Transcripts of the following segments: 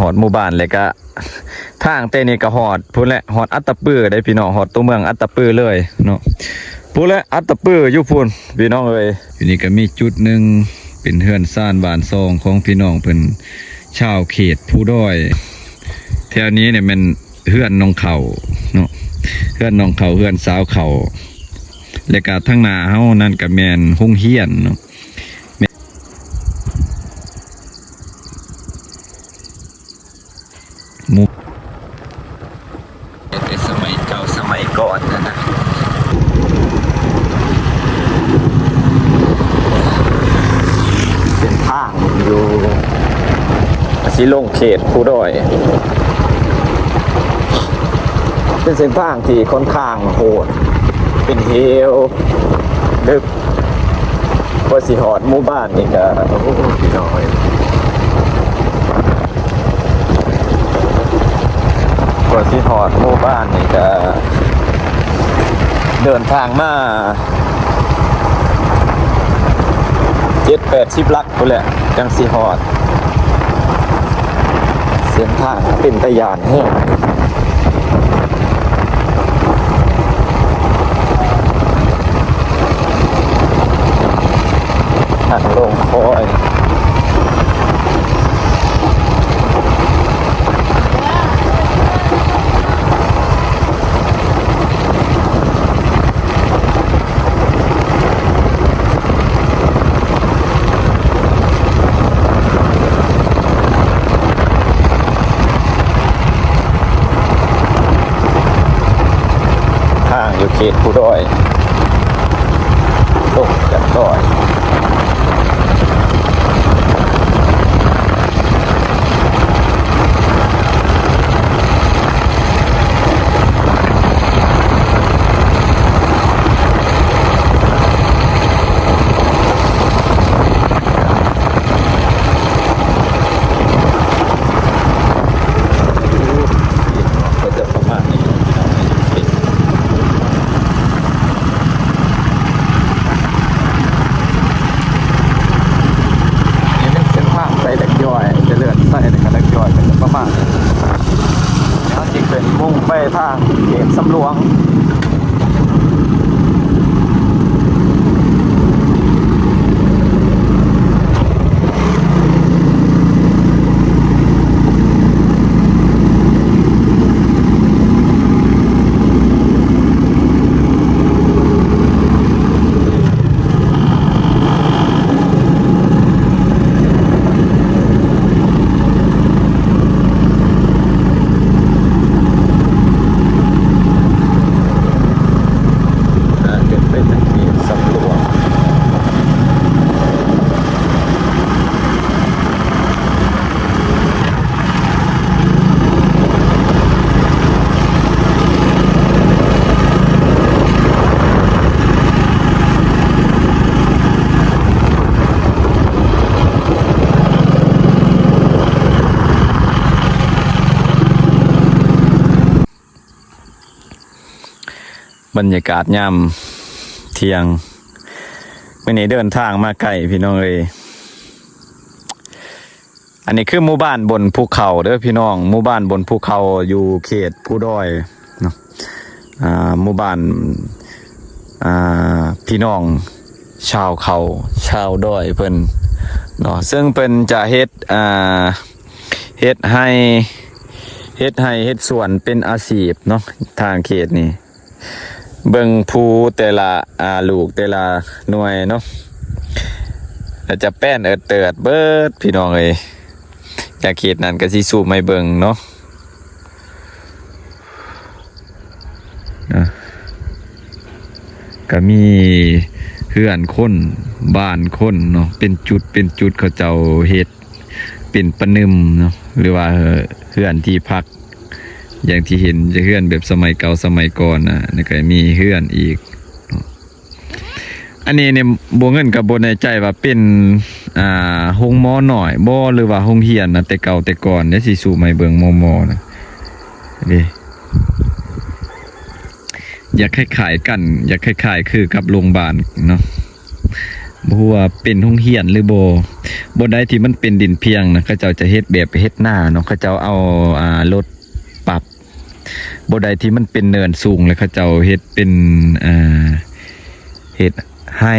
อดหมู่บ้านเลยก็ทางเตนี่ก็หอดพูดแหละหอดอัตตปื้อได้พี่น้องหอดตัวเมืองอัตตปื้อเลยเนาะพูดแหละอัตตปื้ออยู่พูนพี่น้องเอ้ยอยู่นี่ก็มีจุดหนึ่งเป็นเฮือนซ่านบ้านซองของพี่น้องเพิ่นชาวเขตผู้ด้อยแถวนี้เนี่ยมันเฮือนนองเขาเนาะเฮือนนองเขาเฮือนสาวเขาและก็ทั้งนาเฮานั่นก็แม่นฮงเฮียนเนาะสมัยเก่าสมัยก่อนนะเป็นทางอยู่สิลงเขตผู้ด้อยเป็นเส้นทางที่ค่อนข้างโหดเป็นเฮลดึกพอสิหอดหมู่บ้านนี่ก็โอ้พี่น้อยพอสิหอดหมู่บ้านนี่ก็เดินทางมา7-80 ลักพุ่นแหละจังสิหอดเส้นทางเป็นตะยานแห้งทางลงคอยอยู่เขตผู้ด้อยตกจากด้อยก็จะประมาณนี้ประมาณแล้วจริงเป็นมุ่งไปทางเขตสำรวงบรรยากาศยามเที่ยงวันนี้เดินทางมาไกลพี่น้องเอ้ยอันนี้คือหมู่บ้านบนภูเขาเด้อพี่น้องหมู่บ้านบนภูเขาอยู่เขตผู้ด้อยเนาะหมู่บ้านพี่น้องชาวเขาชาวด้อยเพิ่นเนาะซึ่งเพิ่นจะเฮ็ดให้เฮ็ดสวนเป็นอาชีพเนาะทางเขตนี้เบิ่งภูแต่ละลูกแต่ละหน่วยเนาะแล้วจะแป้นเติดเบิดพี่น้องเอ้ยจากเขตนั้นก็สิสูบไม่เบิ่งเนาะก็มีเฮือนคนบ้านคนเนาะเป็นจุดเขาเจ้าเฮ็ดเป็นประนึมเนาะหรือว่าเฮือนที่พักอย่างที่เห็นจะเฮือนแบบสมัยเก่าสมัยก่อนนะนี่ก็มีเฮือนอีกอันนี้เนี่ยบ่เงินกับบ่ในใจว่าเป็นโรงหมอหน่อยบ่หรือว่าโรงเรียนนะแต่เก่าแต่ก่อนเดี๋ยวสิสู่ใหม่เบิ่งมอนะนี่อยากคล้ายๆกันอยากคล้ายๆคือกับโรงพยาบาลเนาะ บ่ฮู้ว่าเป็นโรงเรียนหรือบ่ใดที่มันเป็นดินเพียงนะเขาเจ้าจะเฮ็ดแบบเฮ็ดหน้าเนาะเขาเจ้าเอารถปรับบ่ใดที่มันเป็นเนินสูงแล้วเขาเจ้าเฮ็ดเป็นเฮ็ดให้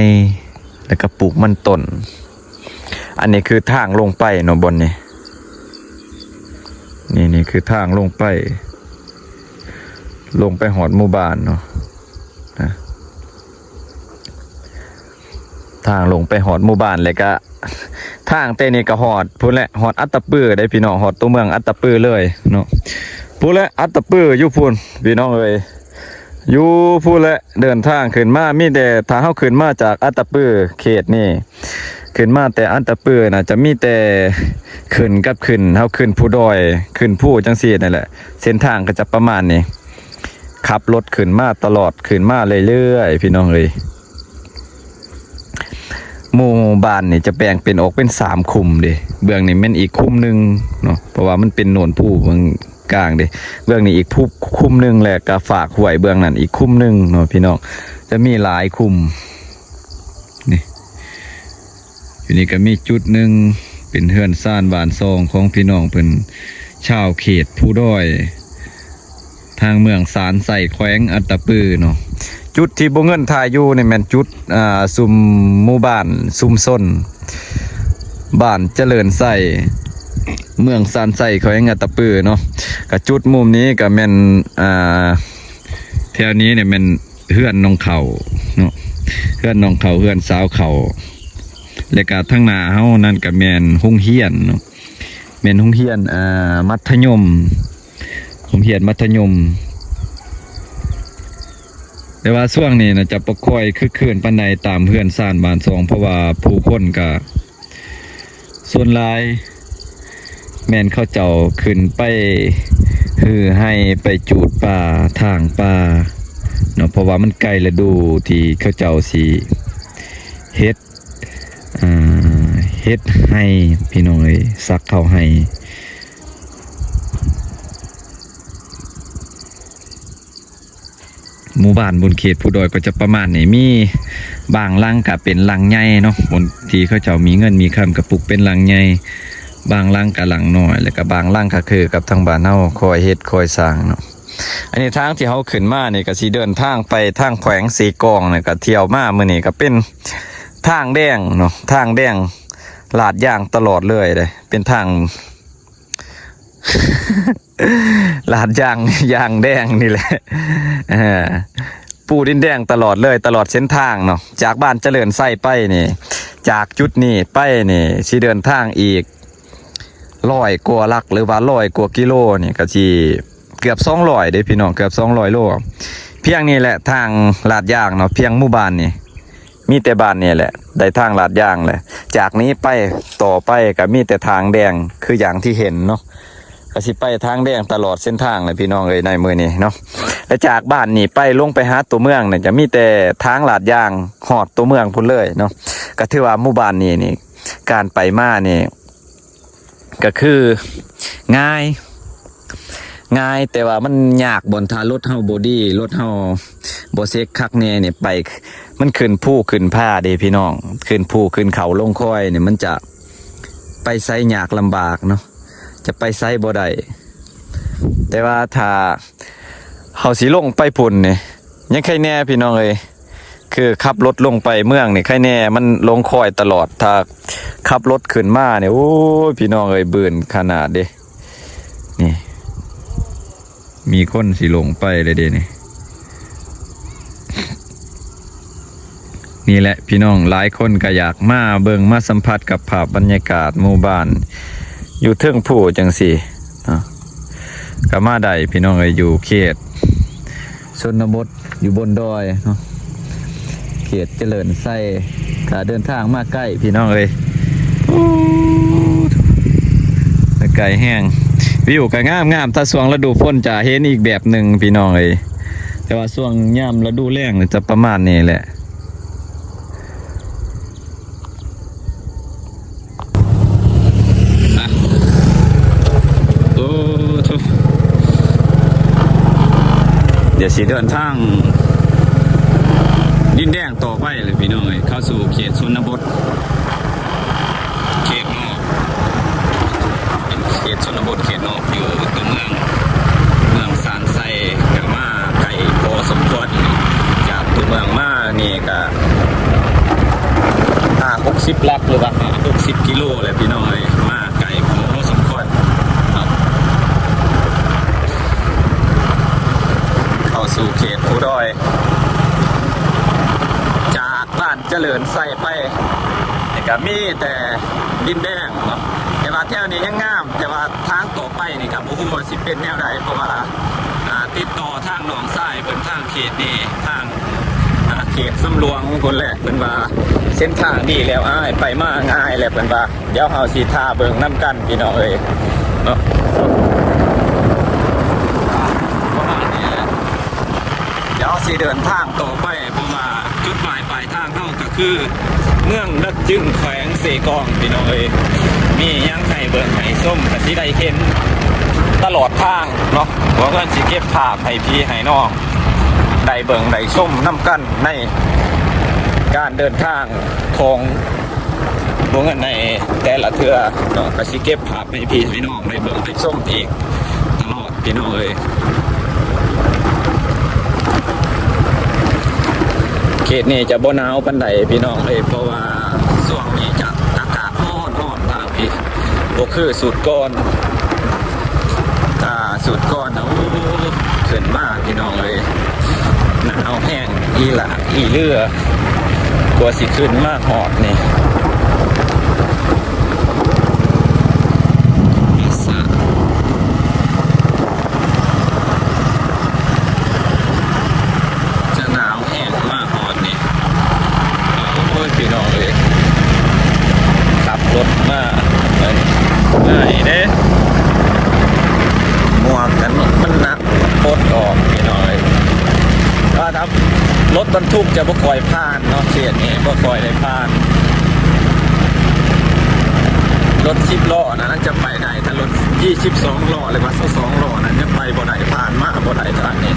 แล้วก็ปลูกมันต้นอันนี้คือทางลงไปเนาะบนนี้นี่คือทางลงไปหอดหมู่บ้านเนาะทางลงไปหอดหมู่บ้านเลยก็ทางเตนี่ก็หอดพูดแหละหอดอัตตปื้อได้พี่น้องหอดตัวเมืองอัตตปื้อเลยเนาะพูดแหละอัตตปื้ออยู่พูนพี่น้องเอ้ยอยู่พูดแหละเดินทางขึ้นมามีแต่ถ้าเฮาขึ้นมาจากอัตตปื้อเขตนี่ขึ้นมาแต่อัตตปื้อน่ะจะมีแต่ขึ้นกับขึ้นเฮาขึ้นผู้ดอยขึ้นผู้จังซี่นั่นแหละเส้นทางก็จะประมาณนี้ขับรถขึ้นมาตลอดขึ้นมาเรื่อยๆพี่น้องเอ้ยหมู่บ้านนี่จะแบ่งเป็นออกเป็น3คุมเด้เบื้องนี่แม่นอีกคุมนึงเนาะเพราะว่ามันเป็นโนนผู้เบื้องกลางเด้เบื้องนี้อีกคุมนึงแหละก็ฝากห้วยเบื้องนั้นอีกคุมนึงเนาะพี่น้องจะมีหลายคุมนี่อยู่นี่ก็มีจุดนึงเป็นเฮือนซ่านบ้านซองของพี่น้องเพิ่นชาวเขตผู้ด้อยทางเมืองสารใส่แขวงอัตตปือเนาะจุดที่บ่เงินทายอยู่นี่แม่นจุดซุมหมู่บ้านซุมซนบ้านเจริญใส่เมืองสารใส่แขวงอัตตปือเนาะก็จุดมุมนี้ก็แม่นแถวนี้เนี่ยแม่นเฮือนน้องเขาเนาะเฮือนน้องเขาเฮือนสาวเขาแล้วก็ทางหน้าเฮานั่นก็แม่นโรงเรียนเนาะแม่นโรงเรียนมัธยมผมเรียนมัธยมแต่ว่าช่วงนี้นะจะประค่อยคึกคืนปานใดตามเพื่อนซ่านบ้านซองเพราะว่าผู้คนก็ส่วนหลายแม่นเขาเจ้าขึ้นไปคือให้ไปจูดป่าทางป่าเนาะเพราะว่ามันใกล้ฤดูที่เขาเจ้าสิเฮ็ดให้พี่น้องเอ้ยซักเข้าให้หมู่บ้านบนเขตผู้ดอยก็จะประมาณนี้มีบางหลังก็เป็นหลังใหญ่เนาะบนที่เขาเจ้ามีเงินมีคำกับปลูกเป็นหลังใหญ่บางหลังก็หลังน้อยแล้วก็บางหลังก็คือกับทางบ้านเฮาคอยเฮ็ดคอยสร้างเนาะอันนี้ทางที่เฮาขึ้นมานี่ก็สิเดินทางไปทางแขวงสีกองนี่ก็เที่ยวมามื้อนี้ก็เป็นทางแดงเนาะทางแดงลาดยางตลอดเลยเป็นทาง ลาดยางแดงนี่แหละปูดินแดงตลอดเลยตลอดเส้นทางเนาะจากบ้านเจริญไส้ไปนี่จากจุดนี้ไปนี่สิเดินทางอีก100 กว่าลักหรือว่า100 กว่ากิโลนี่ก็สิเกือบ200เด้พี่น้องเกือบ200 โลเพียงนี่แหละทางลาดยางเนาะเพียงหมู่บ้านนี่มีแต่บ้านนี่แหละได้ทางลาดยางเลยจากนี้ไปต่อไปก็มีแต่ทางแดงคืออย่างที่เห็นเนาะก็สิไปทางแดงตลอดเส้นทางเลยพี่น้องเอ้ยในมือนี้เนาะและจากบ้านนี่ไปลงไปหาตัวเมืองเนี่ยจะมีแต่ทางลาดยางหอดตัวเมืองพุ่นเลยเนาะก็ถือว่าหมู่บ้านนี่การไปมานี่ก็คือง่ายแต่ว่ามันยากบนทางรถเฮาบอดี้รถเฮาบ่เซ็กคักแน่เนี่ยไปมันขึ้นภูขึ้นผ้าเด้พี่น้องขึ้นภูขึ้นเขาลงค่อยเนี่ยมันจะไปไสยากลำบากเนาะจะไปไสบ่ได้แต่ว่าถ้าเฮาสิลงไปพุ่นนี่ยังใครแน่พี่น้องเอ้ยคือขับรถลงไปเมืองนี่ใครแน่มันลงค่อยตลอดถ้าขับรถขึ้นมาเนี่ยโอ้ยพี่น้องเอ้ยบื่นขนาดเด้นี่มีคนสิลงไปเลยเด้นี่แหละพี่น้องหลายคนก็อยากมาเบิ่งมาสัมผัสกับภาพบรรยากาศหมู่บ้านอยู่เทิงผู้จังสิก็มาได้พี่น้องเอ้ยอยู่เขตชนบทอยู่บนดอยเนาะเขตเจริญไส้ก็เดินทางมาใกล้พี่น้องเอ้ยไกลแห้งวิวก็งามถ้าช่วงฤดูฝนจะเห็นอีกแบบหนึ่งพี่น้องเอ้ยแต่ว่าช่วงยามฤดูแล้งจะประมาณนี้แหละเดี๋ยวสิเดินทางดินแด ดงๆต่อไปเลยพี่น้อยเข้าสู่เขตชนบทเขตนอกเป็นเขตชนบทเขตนอกอยู่ตัวเมืองซานไซกับมาไก่พอสมควรจากตัวเมืองมานี่ก็60 ลักหรือว่า60 กิโลเลยพี่น้อยมาไก่พอสมควรครับเข้าสู่เขตผู้ดอยจากบ้านเจริญไซไปนี่ก็มีแต่ดินแดงเนาะแต่ว่าแถวนี้ยังงามแต่ว่าทางต่อไปนี่กับโอ้โหสิเป็นแนวใดเพราะว่าติดต่อทางหนองทรายเป็นทางเขตนี้ทางเขตสำรวงคนแรกเป็นว่าเส้นทางดีแล้วอ้ายไปมาง่ายแล้วเป็นว่าเดี๋ยวเฮาสิท่าเบิ่งน้ำกันพี่น้องเอ้ยเนาะเดี๋ยวสิเดินทางต่อไปเพราะว่าจุดหมายปลายทางเฮาก็คือเมืองนัดจึงแขวงเสกองพี่น้องเอ้ยมียังไห้เบิ่งไห้ส้มก็สิได้เห็นตลอดทางเนาะว่าเพิ่นสิเก็บภาพให้พี่ให้น้องได้เบิ่งได้ชมน้ำกันในการเดินทางของวงเงินในแต่ละเทื่อเนาะก็สิเก็บภาพให้พี่ให้น้องได้เบิ่งได้ชมอีกตลอดพี่น้องเอ้ยเขตนี้จะบ่หนาวปานใดพี่น้องเลยเพราะว่าช่วงนี้จะอากาศร้อนทางพี่บ่คือสุดก่อนสุดก่อนนะขึ้นมากพี่น้องเลยหนาวแห้งอีหลากอีเลือกลัวสิขึ้นมากหอดนี่จะหนาวแห้งมากหอดนี่โอ้ยพี่น้องเลยขับรถมาง่ายเด้หมวกกันมันหนักปลดออกพี่น้อยถ้าทับรถบรรทุกจะบ่ค่อยผ่านเนาะเขตนี้บ่ค่อยได้ผ่านรถ10 ล้อนะจะไปได้แต่รถ22 ล้อหรือว่า22 ล้อนั้นจะไปบ่ได้ผ่านมาบ่ได้ทางนี้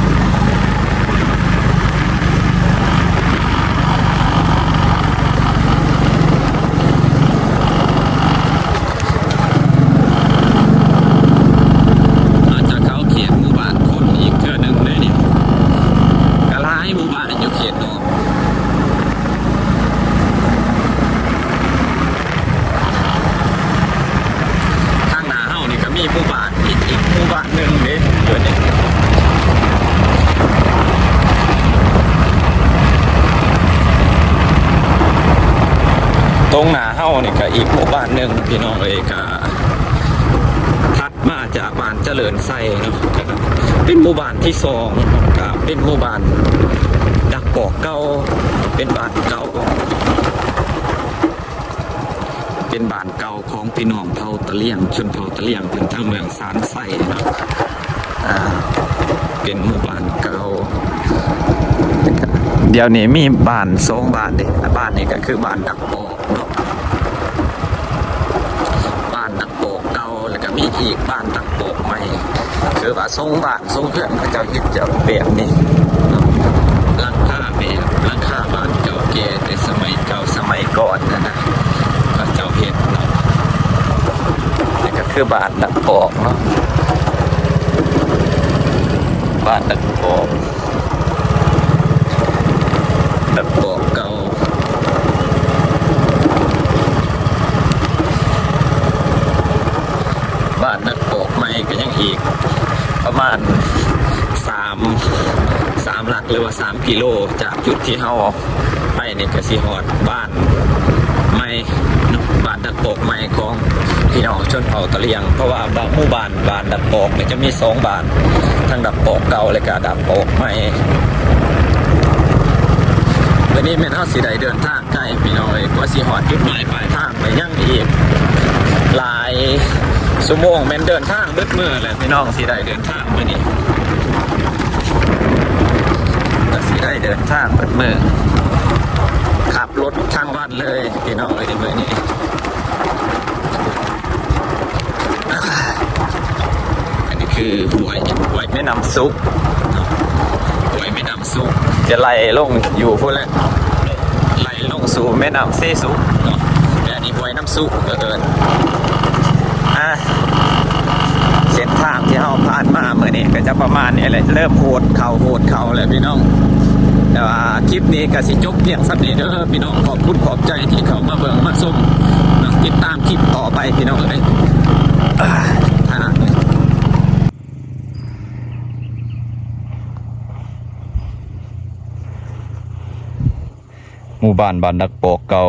มีหมู่บ้านอีกหมู่บ้านหนึ่งเด้เดี๋ยวนี้ตรงหน้าเฮานี่ก็อีกหมู่บ้านหนึ่งพี่น้องเอ้ยก็ถัดมาจากบ้านเจริญไซเนาะเป็นหมู่บ้านที่2ก็เป็นหมู่บ้านดักปอกเก่าเป็นบ้านเก่าเป็นบ้านเก่าของพี่น้องเผ่าตะเลียงชนเผ่าตะเลียงเป็นทางเมืองสานไซนะเป็นหมู่บ้านเก่าเดี๋ยวนี้มีบ้าน2 บ้านดิบ้านนี้ก็คือบ้านดักปอกเนาะบ้านดักปอกเก่าแล้วก็มีอีกบ้านดักปอกใหม่คือว่า2 บ้าน2 เพื่อนเจ้าเฮ็ดเจ้าแบบนี้หลังคาแบบหลังคาบ้านเก่าแก่แต่สมัยเก่าสมัยก่อนนะเจ้าเห็ดเนาะนี่ก็คือบ้านดักปอกเนาะบ้านดักปอกเก่าบ้านดักปอกใหม่ก็ยังอีกประมาณ3 หลักหรือว่า3 กิโลจากจุดที่เฮาไปนี่ก็สิฮอดบ้านใหม่บ้านดักปอกใหม่ของพี่น้องชนเผ่าตะเลียงเพราะว่าบางหมู่บ้านดักปอกเนี่ยจะมี2 บ้านทั้งดักปอกเก่าและก็ดักปอกใหม่วันนี้แม่นเฮาสิได้เดินทางไกลพี่น้องก็สิฮอดจุดหมายปลายทางไปยังอีกหลายชั่วโมงแม่นเดินทางเบิดมื้อแหละพี่น้องสิได้เดินทางมื้อนี้ก็สิได้เดินทางเบิดมื้อขับรถทางวันเลยพี่น้องเลยมื้อนี้อันนี้คือห้วยแม่น้ำซุกห้วยแม่น้ำซุกจะไหลลงอยู่พุ่นแหละ สู่แม่น้ำเซซุเนาะอันนี้ห้วยน้ำซุเกินเส้นทางที่เราผ่านมาเมื่อนี้ก็จะประมาณนี้เลยเริ่มโหดเข่าเลยพี่น้องแต่ว่าคลิปนี้ก็สิจบเพียงสักนิดเด้อพี่น้องขอบคุณขอบใจที่เขามาเบิ่งมาชมติดตามคลิปต่อไปพี่น้องเลยหมู่บ้านดักปอกเก่า